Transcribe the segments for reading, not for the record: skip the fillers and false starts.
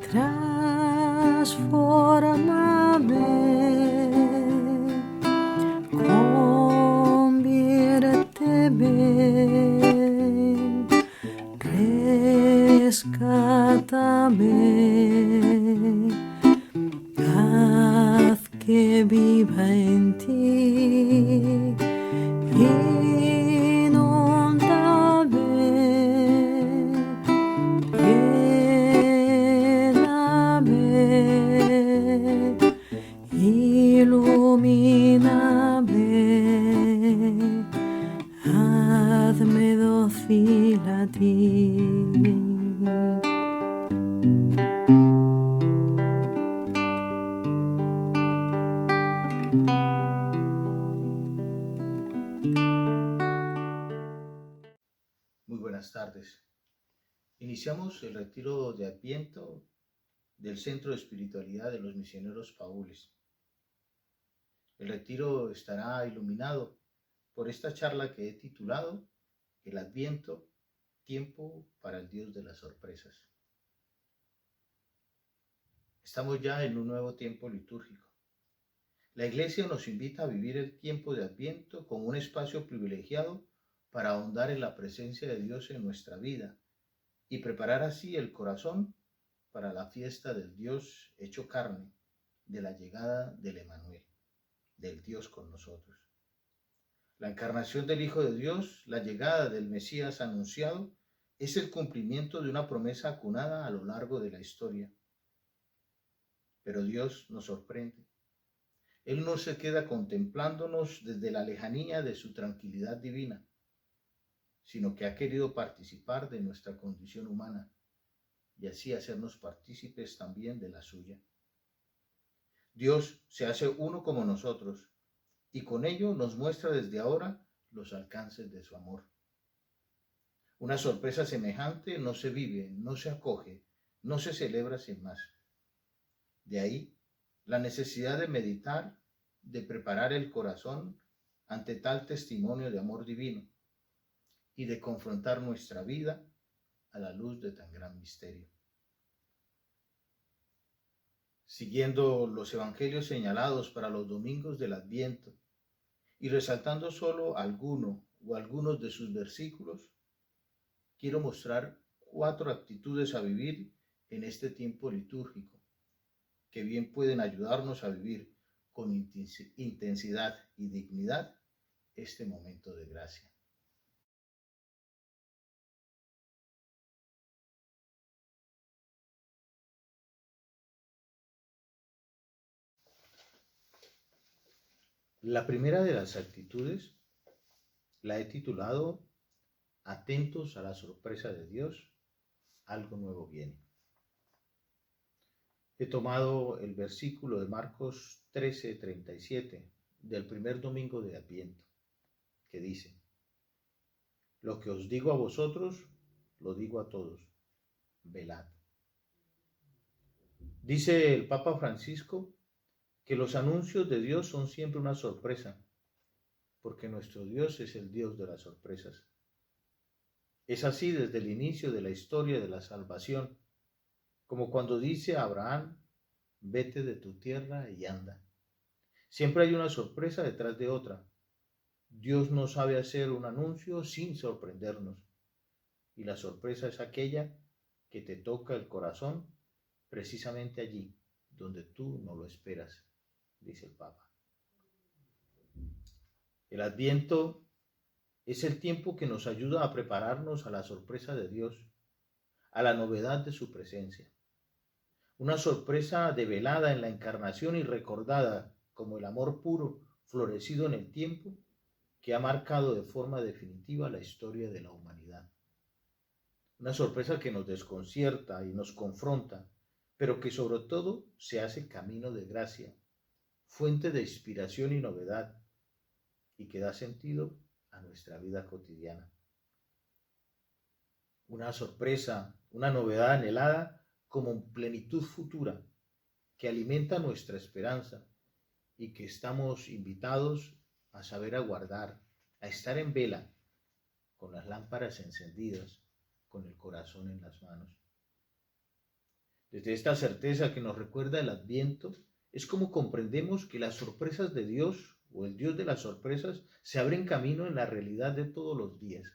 Transfórmame, conviérteme, rescátame, haz que viva en ti, inúndame, lléname, ilumíname, hazme dócil a ti. Muy buenas tardes. Iniciamos el retiro de Adviento del Centro de Espiritualidad de los Misioneros Paules. El retiro estará iluminado por esta charla que he titulado El Adviento, tiempo para el Dios de las sorpresas. Estamos ya en un nuevo tiempo litúrgico. La Iglesia nos invita a vivir el tiempo de Adviento como un espacio privilegiado para ahondar en la presencia de Dios en nuestra vida y preparar así el corazón para la fiesta del Dios hecho carne, de la llegada del Emmanuel, del Dios con nosotros. La encarnación del Hijo de Dios, la llegada del Mesías anunciado, es el cumplimiento de una promesa acunada a lo largo de la historia. Pero Dios nos sorprende. Él no se queda contemplándonos desde la lejanía de su tranquilidad divina, sino que ha querido participar de nuestra condición humana y así hacernos partícipes también de la suya. Dios se hace uno como nosotros y con ello nos muestra desde ahora los alcances de su amor. Una sorpresa semejante no se vive, no se acoge, no se celebra sin más. De ahí la necesidad de meditar, de preparar el corazón ante tal testimonio de amor divino y de confrontar nuestra vida a la luz de tan gran misterio. Siguiendo los evangelios señalados para los domingos del Adviento y resaltando solo alguno o algunos de sus versículos, quiero mostrar 4 actitudes a vivir en este tiempo litúrgico, que bien pueden ayudarnos a vivir con intensidad y dignidad este momento de gracia. La primera de las actitudes la he titulado Atentos a la sorpresa de Dios, algo nuevo viene. He tomado el versículo de Marcos 13:37 del primer domingo de Adviento, que dice: Lo que os digo a vosotros, lo digo a todos, velad. Dice el Papa Francisco que los anuncios de Dios son siempre una sorpresa, porque nuestro Dios es el Dios de las sorpresas. Es así desde el inicio de la historia de la salvación, como cuando dice a Abraham: vete de tu tierra y anda. Siempre hay una sorpresa detrás de otra. Dios no sabe hacer un anuncio sin sorprendernos, y la sorpresa es aquella que te toca el corazón precisamente allí donde tú no lo esperas, dice el Papa. El Adviento es el tiempo que nos ayuda a prepararnos a la sorpresa de Dios, a la novedad de su presencia. Una sorpresa develada en la encarnación y recordada como el amor puro florecido en el tiempo que ha marcado de forma definitiva la historia de la humanidad. Una sorpresa que nos desconcierta y nos confronta, pero que sobre todo se hace camino de gracia, fuente de inspiración y novedad, y que da sentido a nuestra vida cotidiana. Una sorpresa, una novedad anhelada como plenitud futura, que alimenta nuestra esperanza y que estamos invitados a saber aguardar, a estar en vela, con las lámparas encendidas, con el corazón en las manos. Desde esta certeza que nos recuerda el Adviento, es como comprendemos que las sorpresas de Dios o el Dios de las sorpresas se abren camino en la realidad de todos los días.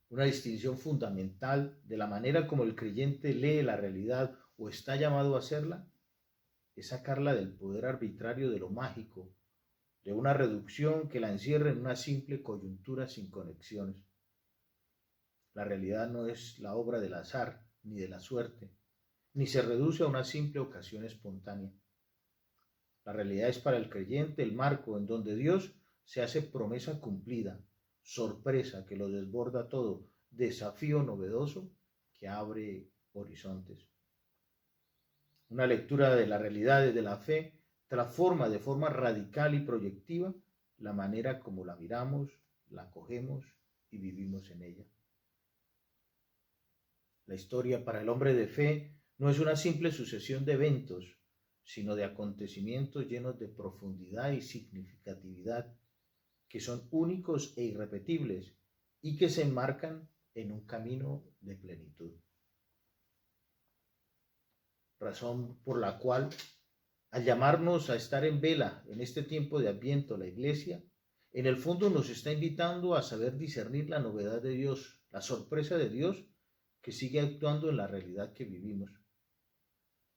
Una distinción fundamental de la manera como el creyente lee la realidad o está llamado a hacerla es sacarla del poder arbitrario de lo mágico, de una reducción que la encierra en una simple coyuntura sin conexiones. La realidad no es la obra del azar ni de la suerte, ni se reduce a una simple ocasión espontánea. La realidad es para el creyente el marco en donde Dios se hace promesa cumplida, sorpresa que lo desborda todo, desafío novedoso que abre horizontes. Una lectura de la realidad desde la fe transforma de forma radical y proyectiva la manera como la miramos, la acogemos y vivimos en ella. La historia para el hombre de fe no es una simple sucesión de eventos, sino de acontecimientos llenos de profundidad y significatividad, que son únicos e irrepetibles y que se enmarcan en un camino de plenitud. Razón por la cual, al llamarnos a estar en vela en este tiempo de Adviento la Iglesia, en el fondo nos está invitando a saber discernir la novedad de Dios, la sorpresa de Dios que sigue actuando en la realidad que vivimos.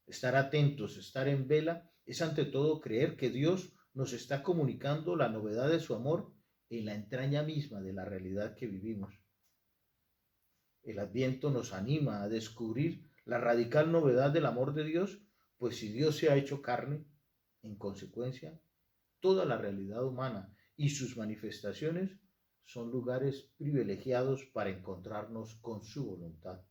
Estar atentos, estar en vela, es ante todo creer que Dios nos está comunicando la novedad de su amor en la entraña misma de la realidad que vivimos. El Adviento nos anima a descubrir la radical novedad del amor de Dios, pues si Dios se ha hecho carne, en consecuencia, toda la realidad humana y sus manifestaciones son lugares privilegiados para encontrarnos con su voluntad.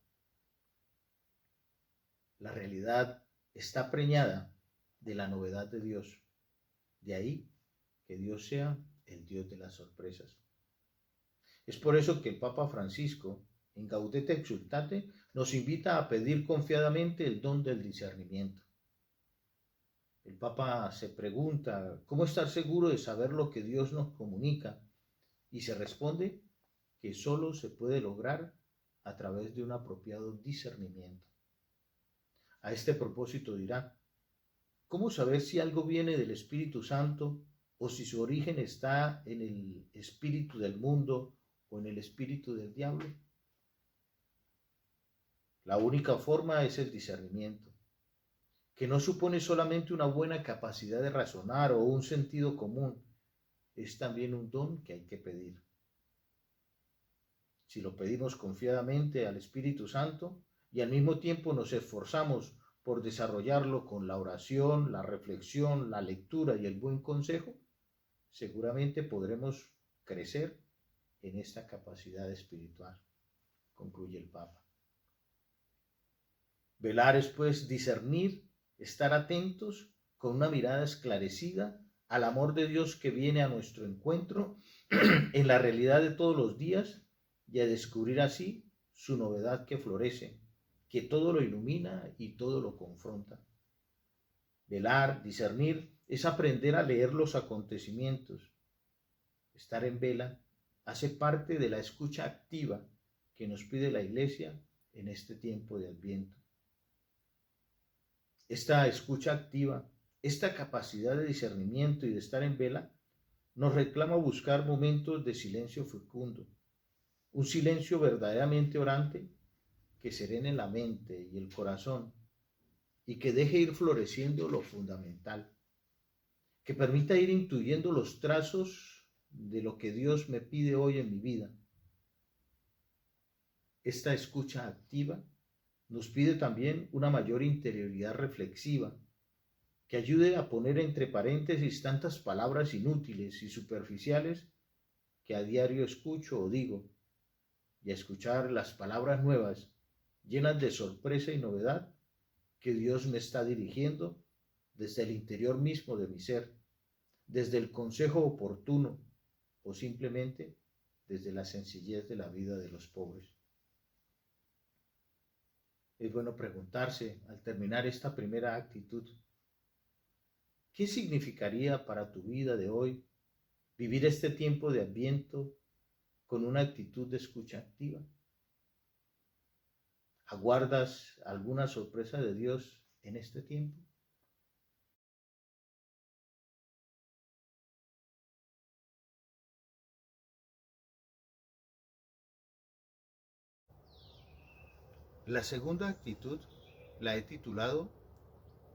La realidad está preñada de la novedad de Dios. De ahí que Dios sea el Dios de las sorpresas. Es por eso que el Papa Francisco, en Gaudete Exsultate, nos invita a pedir confiadamente el don del discernimiento. El Papa se pregunta cómo estar seguro de saber lo que Dios nos comunica y se responde que solo se puede lograr a través de un apropiado discernimiento. A este propósito dirá, ¿cómo saber si algo viene del Espíritu Santo o si su origen está en el espíritu del mundo o en el espíritu del diablo? La única forma es el discernimiento, que no supone solamente una buena capacidad de razonar o un sentido común, es también un don que hay que pedir. Si lo pedimos confiadamente al Espíritu Santo y al mismo tiempo nos esforzamos por desarrollarlo con la oración, la reflexión, la lectura y el buen consejo, seguramente podremos crecer en esta capacidad espiritual, concluye el Papa. Velar es, pues, discernir, estar atentos con una mirada esclarecida al amor de Dios que viene a nuestro encuentro en la realidad de todos los días y a descubrir así su novedad que florece, que todo lo ilumina y todo lo confronta. Velar, discernir, es aprender a leer los acontecimientos. Estar en vela hace parte de la escucha activa que nos pide la Iglesia en este tiempo de Adviento. Esta escucha activa, esta capacidad de discernimiento y de estar en vela, nos reclama buscar momentos de silencio fecundo, un silencio verdaderamente orante que serene la mente y el corazón y que deje ir floreciendo lo fundamental, que permita ir intuyendo los trazos de lo que Dios me pide hoy en mi vida. Esta escucha activa nos pide también una mayor interioridad reflexiva que ayude a poner entre paréntesis tantas palabras inútiles y superficiales que a diario escucho o digo, y a escuchar las palabras nuevas llenas de sorpresa y novedad que Dios me está dirigiendo desde el interior mismo de mi ser, desde el consejo oportuno o simplemente desde la sencillez de la vida de los pobres. Es bueno preguntarse al terminar esta primera actitud, ¿qué significaría para tu vida de hoy vivir este tiempo de Adviento con una actitud de escucha activa? ¿Aguardas alguna sorpresa de Dios en este tiempo? La segunda actitud la he titulado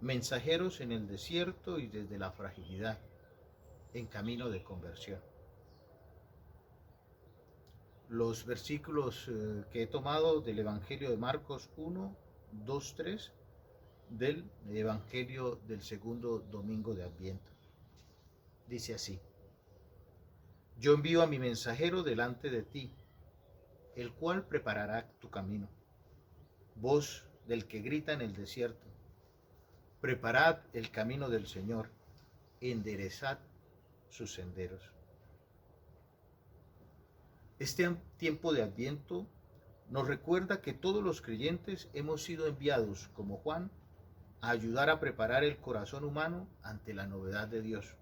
Mensajeros en el desierto y desde la fragilidad, en camino de conversión. Los versículos que he tomado del Evangelio de Marcos 1, 2, 3, del Evangelio del segundo domingo de Adviento. Dice así: Yo envío a mi mensajero delante de ti, el cual preparará tu camino. Voz del que grita en el desierto: preparad el camino del Señor, enderezad sus senderos. Este tiempo de Adviento nos recuerda que todos los creyentes hemos sido enviados, como Juan, a ayudar a preparar el corazón humano ante la novedad de Dios.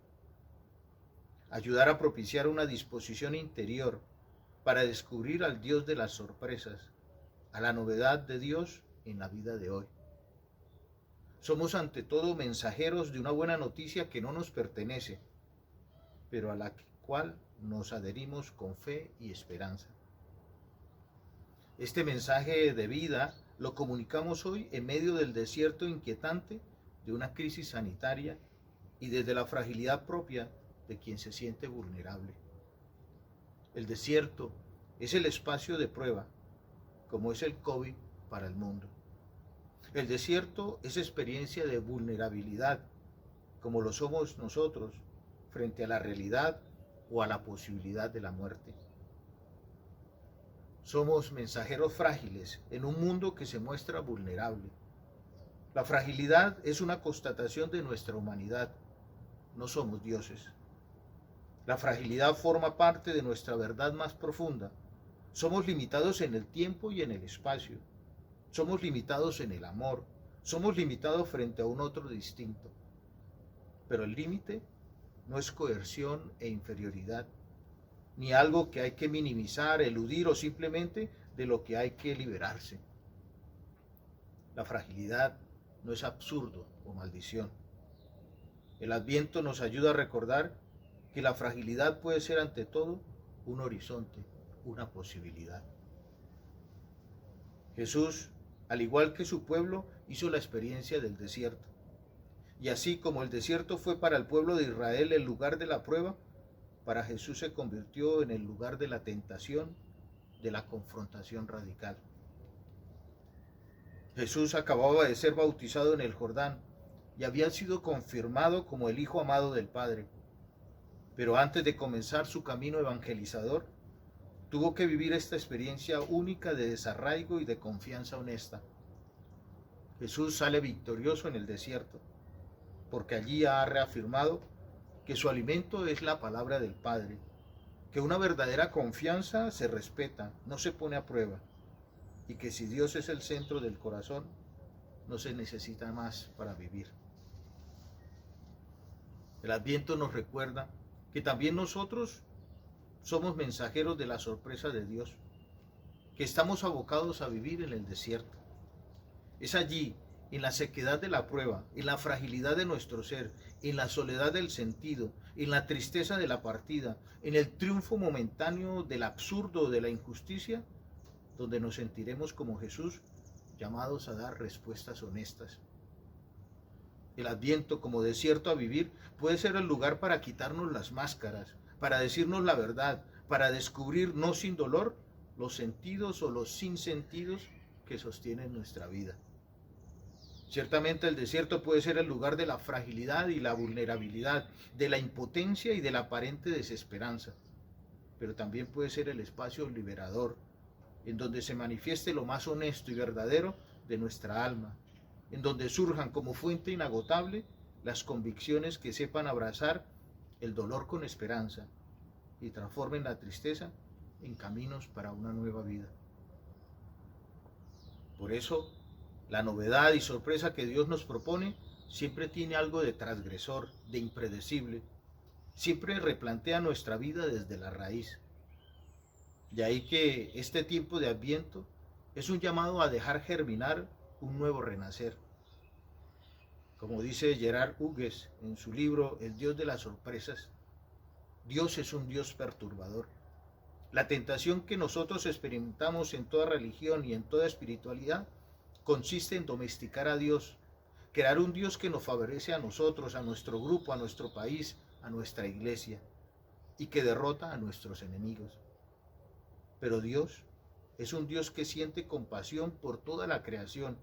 Ayudar a propiciar una disposición interior para descubrir al Dios de las sorpresas, a la novedad de Dios en la vida de hoy. Somos ante todo mensajeros de una buena noticia que no nos pertenece, pero a la cual nos adherimos con fe y esperanza. Este mensaje de vida lo comunicamos hoy en medio del desierto inquietante de una crisis sanitaria y desde la fragilidad propia de quien se siente vulnerable. El desierto es el espacio de prueba, como es el COVID para el mundo. El desierto es experiencia de vulnerabilidad, como lo somos nosotros frente a la realidad o a la posibilidad de la muerte. Somos mensajeros frágiles en un mundo que se muestra vulnerable. La fragilidad es una constatación de nuestra humanidad. No somos dioses. La fragilidad forma parte de nuestra verdad más profunda. Somos limitados en el tiempo y en el espacio. Somos limitados en el amor. Somos limitados frente a un otro distinto. Pero el límite no es coerción e inferioridad, ni algo que hay que minimizar, eludir o simplemente de lo que hay que liberarse. La fragilidad no es absurdo o maldición. El Adviento nos ayuda a recordar que la fragilidad puede ser ante todo un horizonte, una posibilidad. Jesús, al igual que su pueblo, hizo la experiencia del desierto. Y así como el desierto fue para el pueblo de Israel el lugar de la prueba, para Jesús se convirtió en el lugar de la tentación, de la confrontación radical. Jesús acababa de ser bautizado en el Jordán y había sido confirmado como el Hijo amado del Padre. Pero antes de comenzar su camino evangelizador, tuvo que vivir esta experiencia única de desarraigo y de confianza honesta. Jesús sale victorioso en el desierto, porque allí ha reafirmado que su alimento es la palabra del Padre, que una verdadera confianza se respeta, no se pone a prueba, y que si Dios es el centro del corazón, no se necesita más para vivir. El Adviento nos recuerda que también nosotros somos mensajeros de la sorpresa de Dios, que estamos abocados a vivir en el desierto. Es allí, en la sequedad de la prueba, en la fragilidad de nuestro ser, en la soledad del sentido, en la tristeza de la partida, en el triunfo momentáneo del absurdo, de la injusticia, donde nos sentiremos como Jesús, llamados a dar respuestas honestas. El Adviento como desierto a vivir puede ser el lugar para quitarnos las máscaras, para decirnos la verdad, para descubrir no sin dolor los sentidos o los sinsentidos que sostienen nuestra vida. Ciertamente el desierto puede ser el lugar de la fragilidad y la vulnerabilidad, de la impotencia y de la aparente desesperanza, pero también puede ser el espacio liberador, en donde se manifieste lo más honesto y verdadero de nuestra alma, en donde surjan como fuente inagotable las convicciones que sepan abrazar el dolor con esperanza y transformen la tristeza en caminos para una nueva vida. Por eso, la novedad y sorpresa que Dios nos propone siempre tiene algo de transgresor, de impredecible. Siempre replantea nuestra vida desde la raíz. De ahí que este tiempo de Adviento Es un llamado a dejar germinar un nuevo renacer. Como dice Gerard Hughes en su libro El Dios de las sorpresas, Dios es un Dios perturbador. La tentación que nosotros experimentamos en toda religión y en toda espiritualidad consiste en domesticar a Dios, crear un Dios que nos favorece a nosotros, a nuestro grupo, a nuestro país, a nuestra iglesia, y que derrota a nuestros enemigos. Pero Dios es un Dios que siente compasión por toda la creación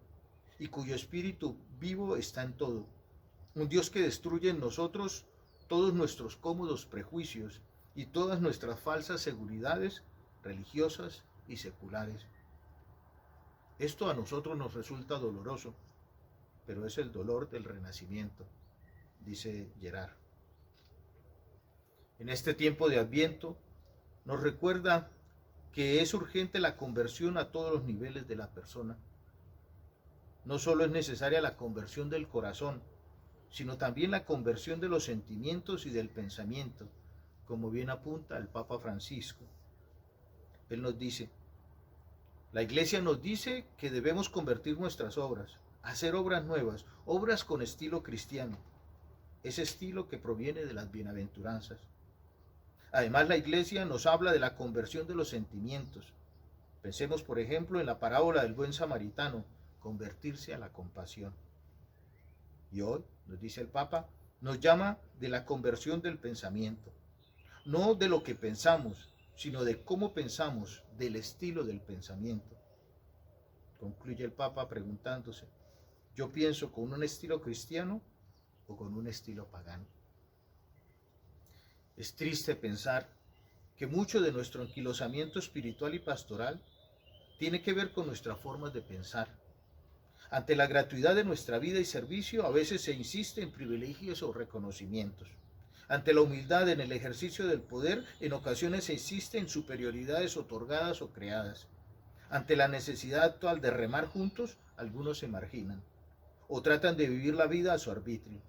y cuyo espíritu vivo está en todo. Un Dios que destruye en nosotros todos nuestros cómodos prejuicios y todas nuestras falsas seguridades religiosas y seculares. Esto a nosotros nos resulta doloroso, pero es el dolor del renacimiento, dice Gerard. En este tiempo de Adviento nos recuerda que es urgente la conversión a todos los niveles de la persona. No solo es necesaria la conversión del corazón, sino también la conversión de los sentimientos y del pensamiento, como bien apunta el Papa Francisco. Él nos dice, la Iglesia nos dice que debemos convertir nuestras obras, hacer obras nuevas, obras con estilo cristiano, ese estilo que proviene de las bienaventuranzas. Además, la Iglesia nos habla de la conversión de los sentimientos. Pensemos, por ejemplo, en la parábola del buen samaritano, convertirse a la compasión. Y hoy, nos dice el Papa, nos llama de la conversión del pensamiento. No de lo que pensamos, sino de cómo pensamos, del estilo del pensamiento. Concluye el Papa preguntándose, ¿yo pienso con un estilo cristiano o con un estilo pagano? Es triste pensar que mucho de nuestro anquilosamiento espiritual y pastoral tiene que ver con nuestras formas de pensar. Ante la gratuidad de nuestra vida y servicio, a veces se insiste en privilegios o reconocimientos. Ante la humildad en el ejercicio del poder, en ocasiones se insiste en superioridades otorgadas o creadas. Ante la necesidad actual de remar juntos, algunos se marginan, o tratan de vivir la vida a su arbitrio,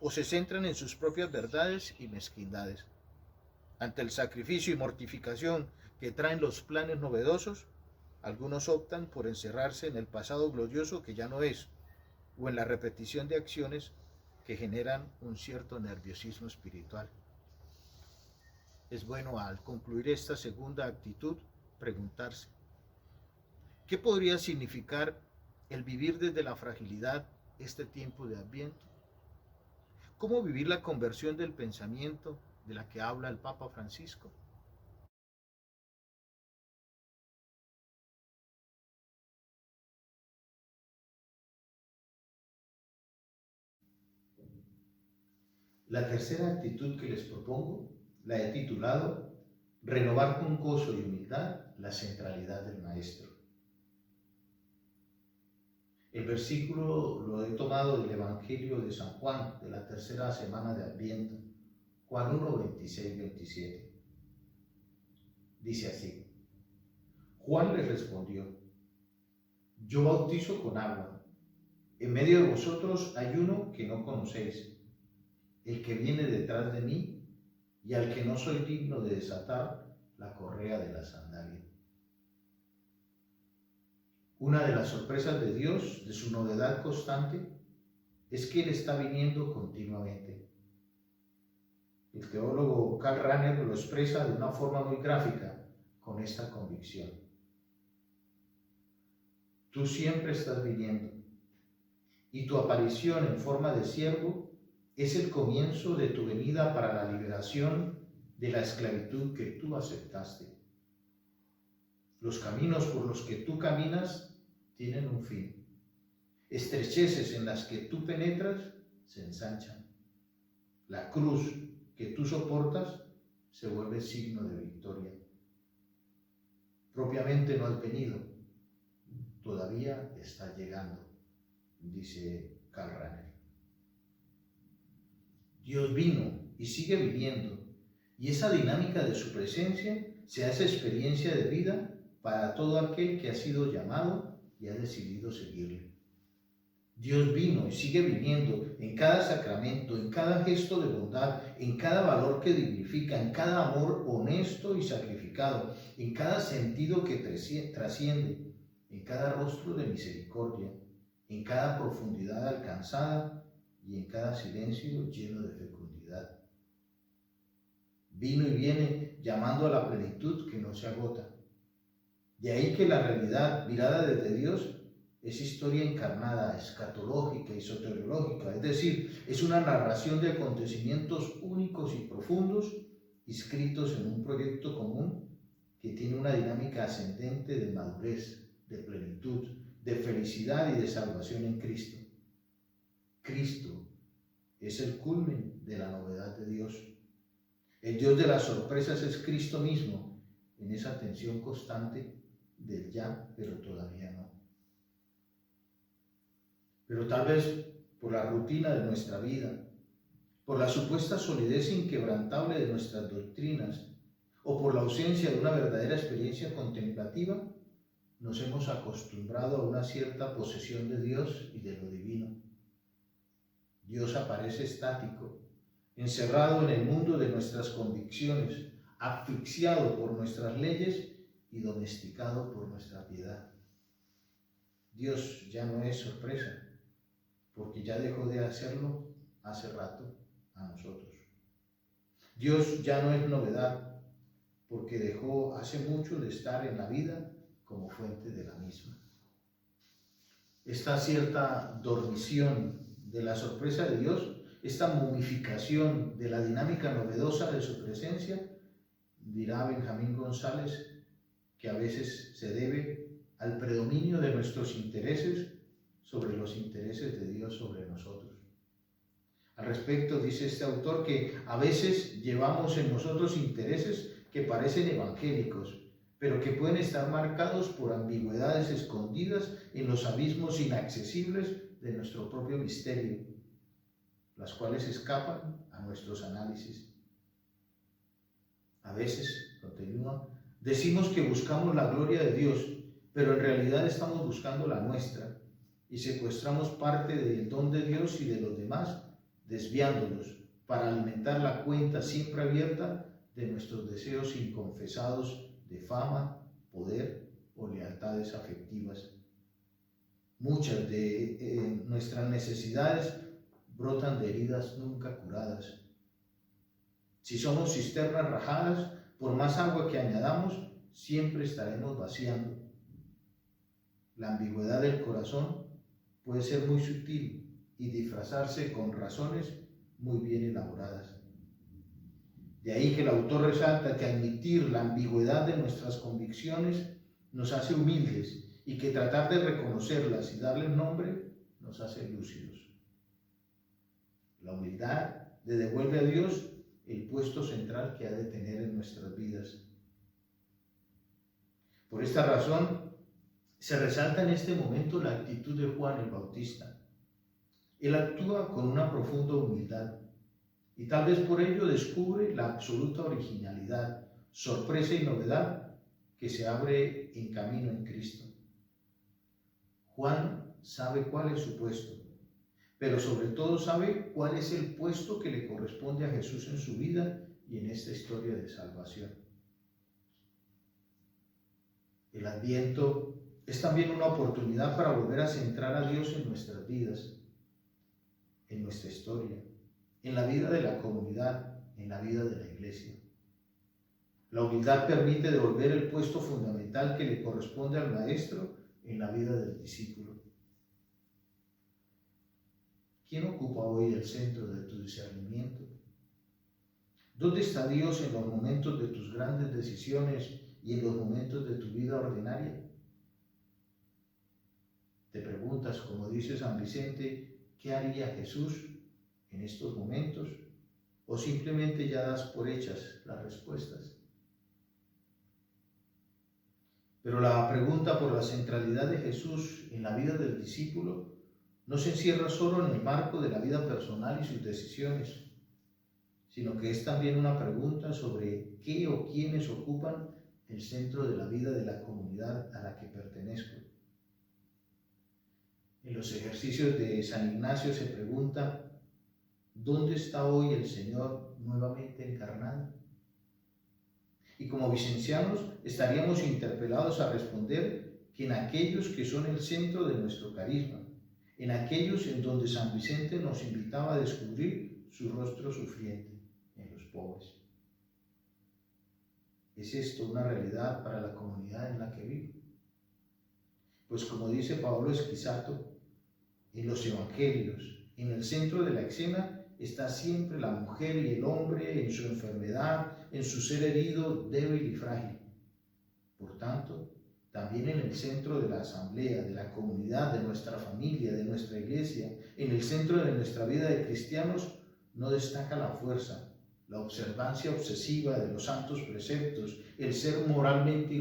o se centran en sus propias verdades y mezquindades. Ante el sacrificio y mortificación que traen los planes novedosos, algunos optan por encerrarse en el pasado glorioso que ya no es, o en la repetición de acciones que generan un cierto nerviosismo espiritual. Es bueno, al concluir esta segunda actitud, preguntarse, ¿qué podría significar el vivir desde la fragilidad este tiempo de Adviento? ¿Cómo vivir la conversión del pensamiento de la que habla el Papa Francisco? La tercera actitud que les propongo la he titulado Renovar con gozo y humildad la centralidad del Maestro. El versículo lo he tomado del Evangelio de San Juan, de la tercera semana de Adviento, Juan 1, 26, 27. Dice así, Juan les respondió, yo bautizo con agua, en medio de vosotros hay uno que no conocéis, el que viene detrás de mí y al que no soy digno de desatar la correa de la sandalia. Una de las sorpresas de Dios, de su novedad constante, es que Él está viniendo continuamente. El teólogo Karl Rahner lo expresa de una forma muy gráfica con esta convicción. Tú siempre estás viniendo y tu aparición en forma de siervo es el comienzo de tu venida para la liberación de la esclavitud que tú aceptaste. Los caminos por los que tú caminas tienen un fin. Estrecheces en las que tú penetras se ensanchan. La cruz que tú soportas se vuelve signo de victoria. Propiamente no has venido, todavía estás llegando, dice Karl Rahner. Dios vino y sigue viniendo, y esa dinámica de su presencia se hace experiencia de vida para todo aquel que ha sido llamado y ha decidido seguirle. Dios vino y sigue viniendo en cada sacramento, en cada gesto de bondad, en cada valor que dignifica, en cada amor honesto y sacrificado, en cada sentido que trasciende, en cada rostro de misericordia, en cada profundidad alcanzada y en cada silencio lleno de fecundidad. Vino y viene llamando a la plenitud que no se agota. De ahí que la realidad mirada desde Dios es historia encarnada, escatológica y soteriológica, es decir, es una narración de acontecimientos únicos y profundos inscritos en un proyecto común que tiene una dinámica ascendente de madurez, de plenitud, de felicidad y de salvación en Cristo. Cristo es el culmen de la novedad de Dios. El Dios de las sorpresas es Cristo mismo, en esa tensión constante del ya, pero todavía no. Pero tal vez por la rutina de nuestra vida, por la supuesta solidez inquebrantable de nuestras doctrinas, o por la ausencia de una verdadera experiencia contemplativa, nos hemos acostumbrado a una cierta posesión de Dios y de lo divino. Dios aparece estático, encerrado en el mundo de nuestras convicciones, asfixiado por nuestras leyes y domesticado por nuestra piedad. Dios ya no es sorpresa, porque ya dejó de hacerlo hace rato a nosotros. Dios ya no es novedad, porque dejó hace mucho de estar en la vida como fuente de la misma. Esta cierta dormición de la sorpresa de Dios, esta momificación de la dinámica novedosa de su presencia, dirá Benjamín González, que a veces se debe al predominio de nuestros intereses sobre los intereses de Dios sobre nosotros. Al respecto, dice este autor que a veces llevamos en nosotros intereses que parecen evangélicos, pero que pueden estar marcados por ambigüedades escondidas en los abismos inaccesibles de nuestro propio misterio, las cuales escapan a nuestros análisis. A veces, continúa, decimos que buscamos la gloria de Dios, pero en realidad estamos buscando la nuestra y secuestramos parte del don de Dios y de los demás, desviándolos para alimentar la cuenta siempre abierta de nuestros deseos inconfesados de fama, poder o lealtades afectivas. Muchas de nuestras necesidades brotan de heridas nunca curadas. Si somos cisternas rajadas, por más agua que añadamos, siempre estaremos vaciando. La ambigüedad del corazón puede ser muy sutil y disfrazarse con razones muy bien elaboradas. De ahí que el autor resalta que admitir la ambigüedad de nuestras convicciones nos hace humildes y que tratar de reconocerlas y darles nombre nos hace lúcidos. La humildad le devuelve a Dios el puesto central que ha de tener en nuestras vidas. Por esta razón, se resalta en este momento la actitud de Juan el Bautista. Él actúa con una profunda humildad y tal vez por ello descubre la absoluta originalidad, sorpresa y novedad que se abre en camino en Cristo. Juan sabe cuál es su puesto, pero sobre todo sabe cuál es el puesto que le corresponde a Jesús en su vida y en esta historia de salvación. El Adviento es también una oportunidad para volver a centrar a Dios en nuestras vidas, en nuestra historia, en la vida de la comunidad, en la vida de la iglesia. La humildad permite devolver el puesto fundamental que le corresponde al maestro en la vida del discípulo. ¿Quién ocupa hoy el centro de tu discernimiento? ¿Dónde está Dios en los momentos de tus grandes decisiones y en los momentos de tu vida ordinaria? Te preguntas, como dice San Vicente, ¿qué haría Jesús en estos momentos? ¿O simplemente ya das por hechas las respuestas? Pero la pregunta por la centralidad de Jesús en la vida del discípulo no se encierra solo en el marco de la vida personal y sus decisiones, sino que es también una pregunta sobre qué o quiénes ocupan el centro de la vida de la comunidad a la que pertenezco. En los ejercicios de San Ignacio se pregunta, ¿dónde está hoy el Señor nuevamente encarnado? Y como vicencianos estaríamos interpelados a responder que en aquellos que son el centro de nuestro carisma, en aquellos en donde San Vicente nos invitaba a descubrir su rostro sufriente, en los pobres. ¿Es esto una realidad para la comunidad en la que vivo? Pues como dice Pablo Esquisato, en los evangelios, en el centro de la escena está siempre la mujer y el hombre en su enfermedad, en su ser herido, débil y frágil. Por tanto, también en el centro de la asamblea, de la comunidad, de nuestra familia, de nuestra iglesia, en el centro de nuestra vida de cristianos, no destaca la fuerza, la observancia obsesiva de los santos preceptos, el ser moralmente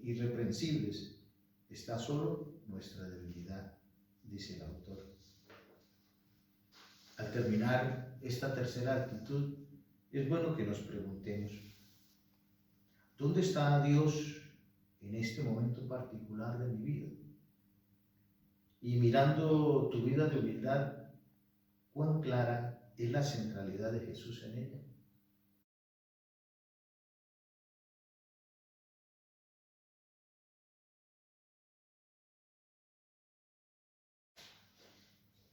irreprensibles. Está solo nuestra debilidad, dice el autor. Al terminar esta tercera actitud, es bueno que nos preguntemos, ¿dónde está Dios en este momento particular de mi vida? Y mirando tu vida de humildad, ¿cuán clara es la centralidad de Jesús en ella?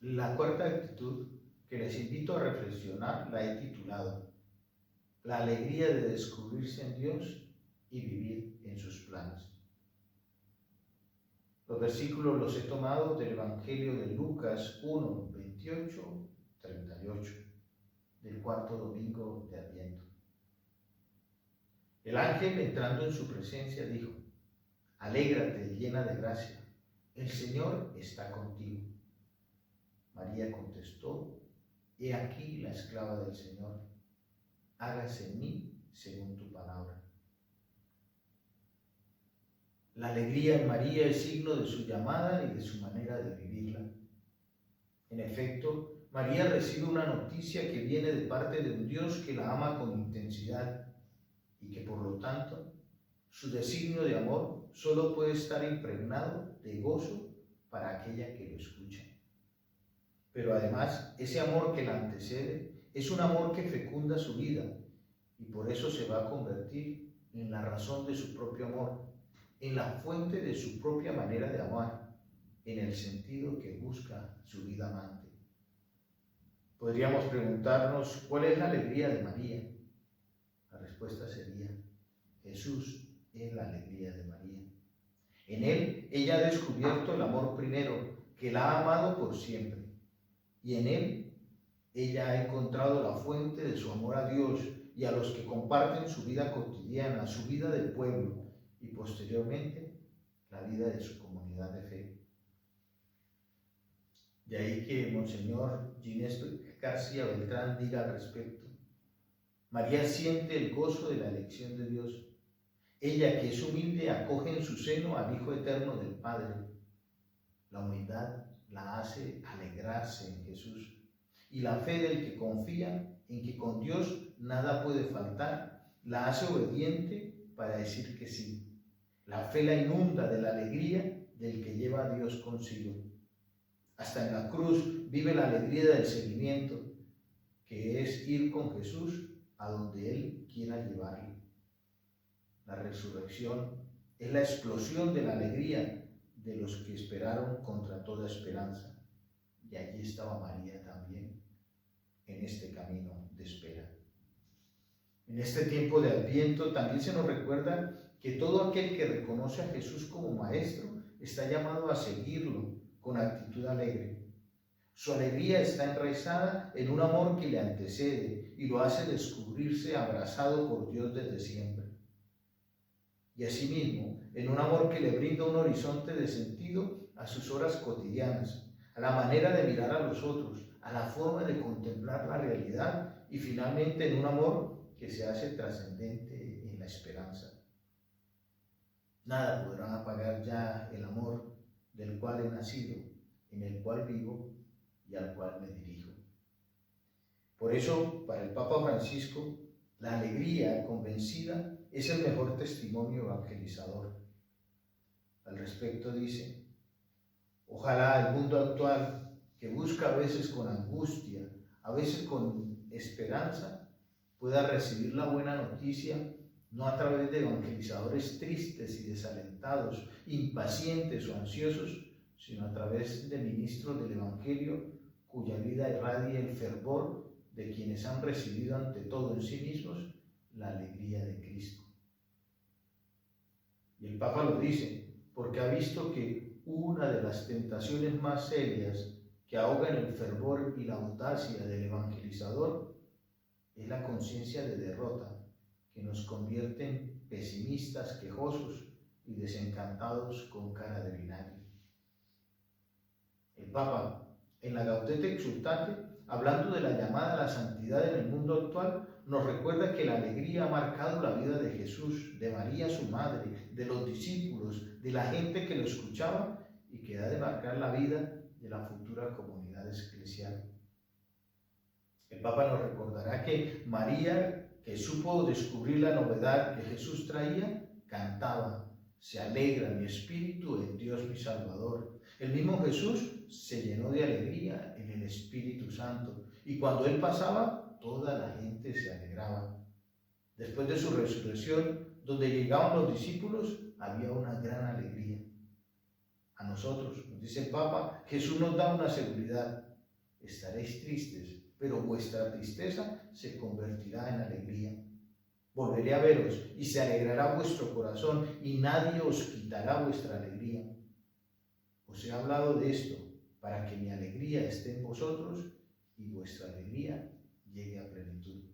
La cuarta actitud que les invito a reflexionar la he titulado La alegría de descubrirse en Dios y vivir en sus planes. Los versículos los he tomado del Evangelio de Lucas 1, 28, 38, del cuarto domingo de Adviento. El ángel, entrando en su presencia, dijo: Alégrate, llena de gracia, el Señor está contigo. María contestó: He aquí la esclava del Señor, hágase en mí según tu palabra. La alegría en María es signo de su llamada y de su manera de vivirla. En efecto, María recibe una noticia que viene de parte de un Dios que la ama con intensidad y que por lo tanto su designio de amor solo puede estar impregnado de gozo para aquella que lo escucha. Pero además, ese amor que la antecede es un amor que fecunda su vida y por eso se va a convertir en la razón de su propio amor, en la fuente de su propia manera de amar, en el sentido que busca su vida amante. Podríamos preguntarnos, ¿cuál es la alegría de María? La respuesta sería, Jesús es la alegría de María. En Él, ella ha descubierto el amor primero, que la ha amado por siempre. Y en Él, ella ha encontrado la fuente de su amor a Dios y a los que comparten su vida cotidiana, su vida del pueblo y posteriormente la vida de su comunidad de fe. De ahí que Monseñor Ginés García Beltrán diga al respecto: María siente el gozo de la elección de Dios. Ella, que es humilde, acoge en su seno al Hijo eterno del Padre. La humildad la hace alegrarse en Jesús. Y la fe del que confía en que con Dios nada puede faltar, la hace obediente para decir que sí. La fe la inunda de la alegría del que lleva a Dios consigo. Hasta en la cruz vive la alegría del seguimiento, que es ir con Jesús a donde Él quiera llevarle. La resurrección es la explosión de la alegría de los que esperaron contra toda esperanza. Y allí estaba María también, en este camino de espera. En este tiempo de Adviento también se nos recuerda que todo aquel que reconoce a Jesús como Maestro está llamado a seguirlo con actitud alegre. Su alegría está enraizada en un amor que le antecede y lo hace descubrirse abrazado por Dios desde siempre. Y asimismo, en un amor que le brinda un horizonte de sentido a sus horas cotidianas, a la manera de mirar a los otros, a la forma de contemplar la realidad y finalmente en un amor que se hace trascendente en la esperanza. Nada podrá apagar ya el amor del cual he nacido, en el cual vivo y al cual me dirijo. Por eso, para el Papa Francisco, la alegría convencida es el mejor testimonio evangelizador. Al respecto dice: ojalá el mundo actual, que busca a veces con angustia, a veces con esperanza, pueda recibir la buena noticia no a través de evangelizadores tristes y desalentados, impacientes o ansiosos, sino a través de ministros del Evangelio cuya vida irradia el fervor de quienes han recibido ante todo en sí mismos la alegría de Cristo. Y el Papa lo dice porque ha visto que una de las tentaciones más serias que ahogan el fervor y la audacia del evangelizador es la conciencia de derrota, que nos convierte en pesimistas, quejosos y desencantados con cara de vinagre. El Papa, en la Gaudete Exsultate, hablando de la llamada a la santidad en el mundo actual, nos recuerda que la alegría ha marcado la vida de Jesús, de María su madre, de los discípulos, de la gente que lo escuchaba y que ha de marcar la vida de la futura comunidad eclesial. El Papa nos recordará que María, que supo descubrir la novedad que Jesús traía, cantaba: se alegra mi espíritu en Dios mi Salvador. El mismo Jesús se llenó de alegría en el Espíritu Santo y cuando Él pasaba, toda la gente se alegraba. Después de su resurrección, donde llegaban los discípulos, había una gran alegría. A nosotros, nos dice el Papa, Jesús nos da una seguridad: estaréis tristes, pero vuestra tristeza se convertirá en alegría. Volveré a veros y se alegrará vuestro corazón y nadie os quitará vuestra alegría. Os he hablado de esto para que mi alegría esté en vosotros y vuestra alegría llegue a plenitud.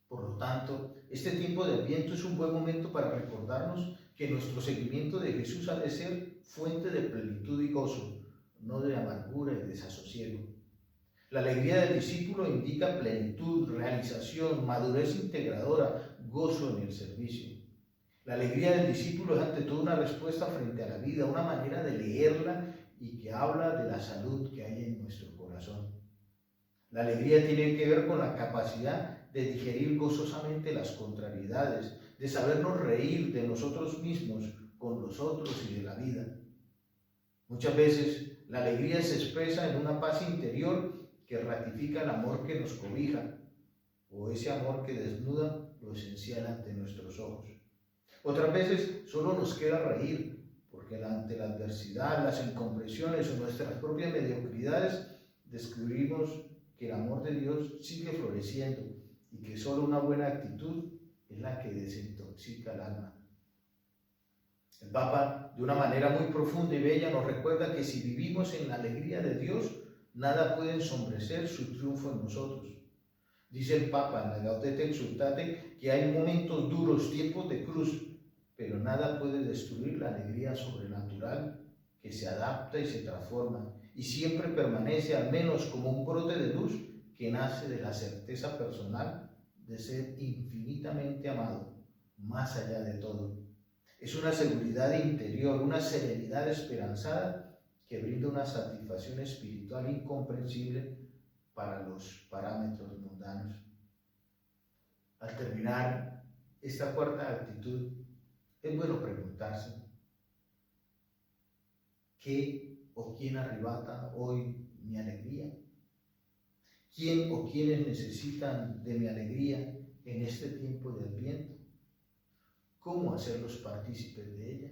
Por lo tanto, este tiempo de Adviento es un buen momento para recordarnos que nuestro seguimiento de Jesús ha de ser fuente de plenitud y gozo, no de amargura y desasosiego. La alegría del discípulo indica plenitud, realización, madurez integradora, gozo en el servicio. La alegría del discípulo es ante todo una respuesta frente a la vida, una manera de leerla y que habla de la salud que hay en nuestro corazón. La alegría tiene que ver con la capacidad de digerir gozosamente las contrariedades, de sabernos reír de nosotros mismos, con los otros y de la vida. Muchas veces la alegría se expresa en una paz interior que ratifica el amor que nos cobija, o ese amor que desnuda lo esencial ante nuestros ojos. Otras veces solo nos queda reír, porque ante la adversidad, las incomprensiones o nuestras propias mediocridades, descubrimos que el amor de Dios sigue floreciendo y que solo una buena actitud es la que desintoxica el alma. El Papa, de una manera muy profunda y bella, nos recuerda que si vivimos en la alegría de Dios, nada puede ensombrecer su triunfo en nosotros. Dice el Papa en la Gaudete Exsultate que hay momentos duros, tiempos de cruz, pero nada puede destruir la alegría sobrenatural que se adapta y se transforma y siempre permanece al menos como un brote de luz que nace de la certeza personal de ser infinitamente amado, más allá de todo. Es una seguridad interior, una serenidad esperanzada que brinda una satisfacción espiritual incomprensible para los parámetros mundanos. Al terminar esta cuarta actitud, es bueno preguntarse: ¿qué o quién arrebata hoy mi alegría? ¿Quién o quiénes necesitan de mi alegría en este tiempo de Adviento? ¿Cómo hacerlos partícipes de ella?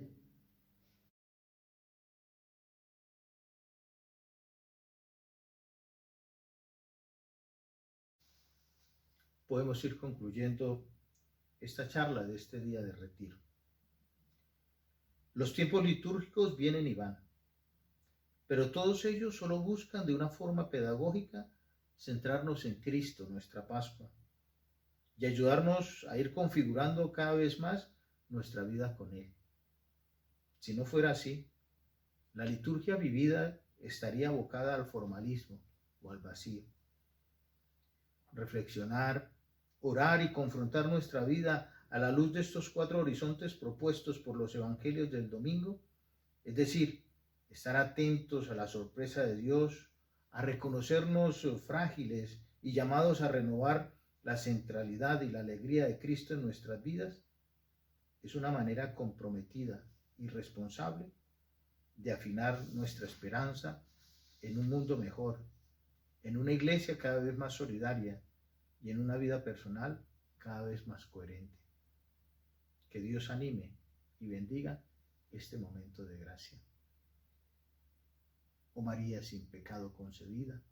Podemos ir concluyendo esta charla de este día de retiro. Los tiempos litúrgicos vienen y van, pero todos ellos solo buscan de una forma pedagógica centrarnos en Cristo, nuestra Pascua, y ayudarnos a ir configurando cada vez más nuestra vida con Él. Si no fuera así, la liturgia vivida estaría abocada al formalismo o al vacío. Reflexionar, orar y confrontar nuestra vida a la luz de estos 4 horizontes propuestos por los evangelios del domingo, es decir, estar atentos a la sorpresa de Dios, a reconocernos frágiles y llamados a renovar la centralidad y la alegría de Cristo en nuestras vidas, es una manera comprometida y responsable de afinar nuestra esperanza en un mundo mejor, en una iglesia cada vez más solidaria y en una vida personal cada vez más coherente. Que Dios anime y bendiga este momento de gracia. Oh María sin pecado concebida,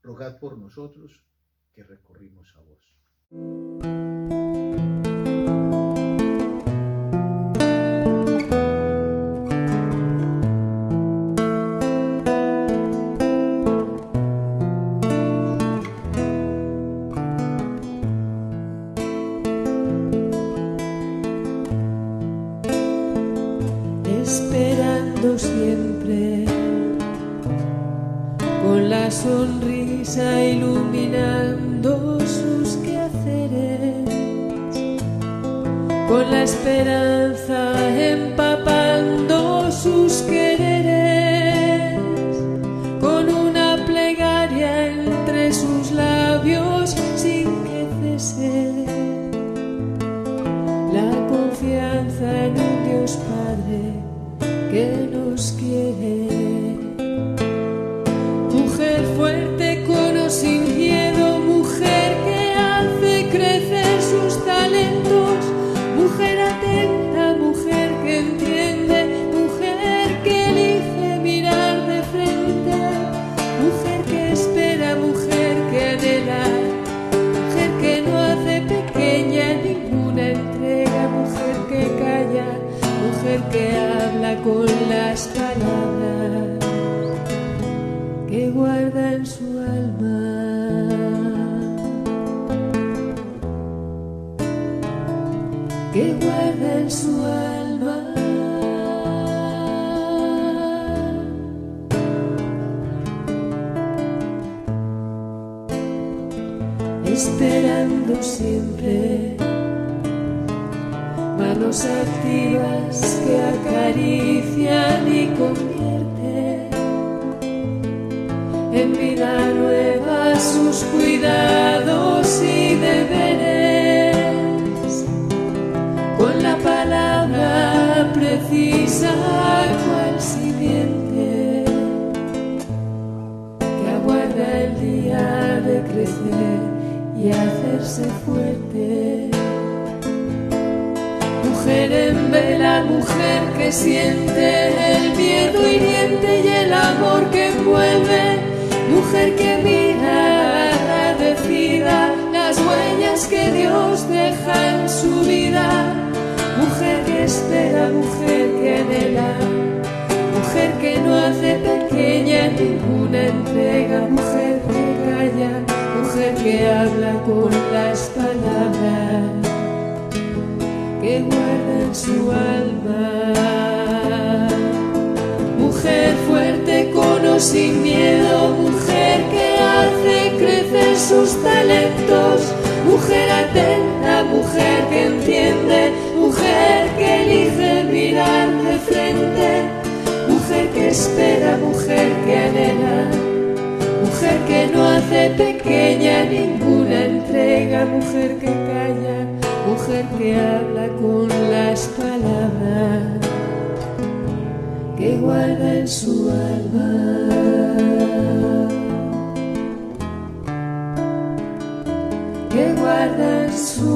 rogad por nosotros que recurrimos a vos. Esperando siempre, con la sonrisa iluminando sus quehaceres, con la esperanza empapando sus quereres, con una plegaria entre sus labios sin que cese, la confianza en un Dios Padre que nos quiere. Mujer fuerte con o sin miedo, mujer que hace crecer sus talentos, mujer atenta, mujer que entiende, mujer que elige mirar de frente, mujer que espera, mujer que anhela, mujer que no hace pequeña ninguna entrega, mujer que calla, mujer que habla con las palabras que guarda en su alma, que guarda en su alma. Esperando siempre, manos activas que acarician y convierten en vida nueva sus cuidados y deberes, con la palabra precisa cual simiente que aguarda el día de crecer y hacerse fuerte. Mujer en vela, mujer que siente el miedo hiriente y el amor que envuelve, mujer que mira agradecida las huellas que Dios deja en su vida, mujer que espera, mujer que anhela, mujer que no hace pequeña ninguna entrega, mujer que calla, mujer que habla con las palabras que guarda en su alma. Mujer fuerte con o sin miedo, mujer que hace crecer sus talentos, mujer atenta, mujer que entiende, mujer que elige mirar de frente, mujer que espera, mujer que anhela, mujer que no hace pequeña ninguna entrega, mujer que calla, mujer que habla con las palabras que guarda en su alma, que guarda en su